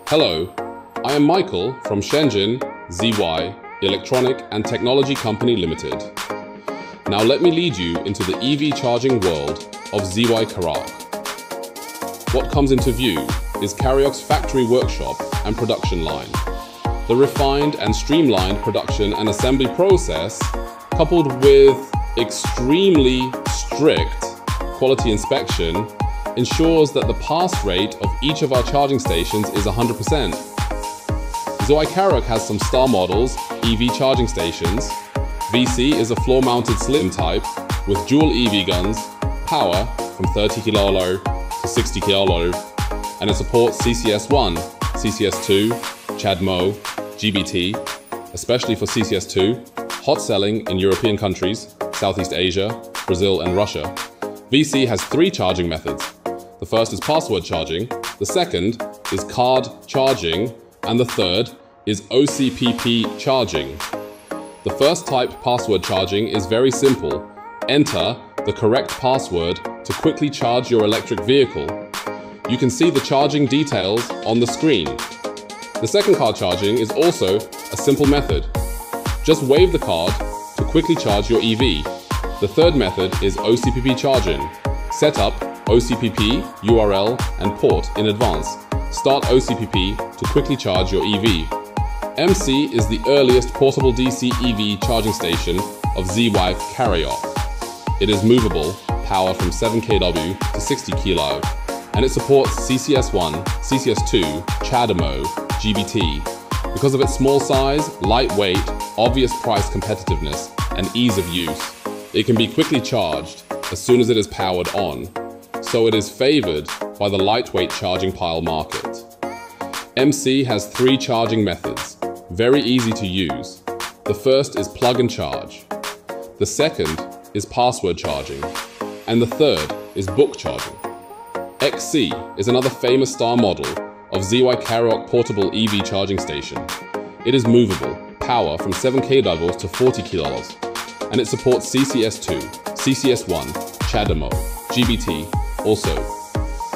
Hello, I am Michael from Shenzhen, ZY Electronic and Technology Company Limited. Now let me lead you into the EV charging world of ZY Caraok. What comes into view is Caraok's factory workshop and production line. The refined and streamlined production and assembly process, coupled with extremely strict quality inspection, ensures that the pass rate of each of our charging stations is 100%. ZY Caraok has some star models, EV charging stations. VC is a floor-mounted slim type with dual EV guns, power from 30 kilo to 60 kilo, and it supports CCS1, CCS2, ChAdeMo, GBT, especially for CCS2, hot selling in European countries, Southeast Asia, Brazil and Russia. VC has 3 charging methods. The first is password charging, the second is card charging, and the third is OCPP charging. The first type, password charging, is very simple. Enter the correct password to quickly charge your electric vehicle. You can see the charging details on the screen. The second card charging is also a simple method. Just wave the card to quickly charge your EV. The third method is OCPP charging. Set up OCPP, URL and port in advance. Start OCPP to quickly charge your EV. MC is the earliest portable DC EV charging station of ZY Caraok. It is movable, power from 7 kW to 60 kilo, and it supports CCS1, CCS2, ChAdeMo, GBT. Because of its small size, lightweight, obvious price competitiveness, and ease of use, it can be quickly charged as soon as it is powered on, so it is favored by the lightweight charging pile market. MC has 3 charging methods, very easy to use. The first is plug and charge. The second is password charging. And the third is book charging. XC is another famous star model of ZY Caraok portable EV charging station. It is movable, power from 7 kW to 40 kW, and it supports CCS2, CCS1, ChAdeMo, GBT also.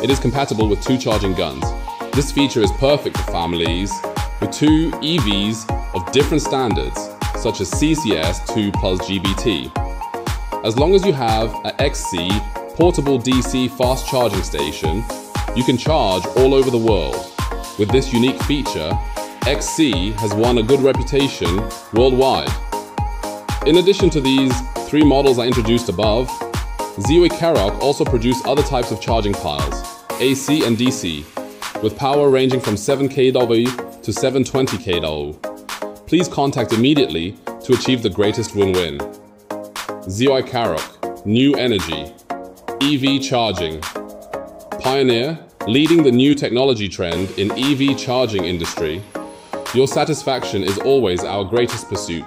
It is compatible with 2 charging guns. This feature is perfect for families with 2 EVs of different standards, such as CCS2 plus GBT. As long as you have an XC portable DC fast charging station, you can charge all over the world. With this unique feature, XC has won a good reputation worldwide. In addition to these 3 models I introduced above, ZY Caraok also produce other types of charging piles, AC and DC, with power ranging from 7 kW to 720 kW. Please contact immediately to achieve the greatest win-win. ZY Caraok, new energy, EV charging. Pioneer, leading the new technology trend in EV charging industry. Your satisfaction is always our greatest pursuit.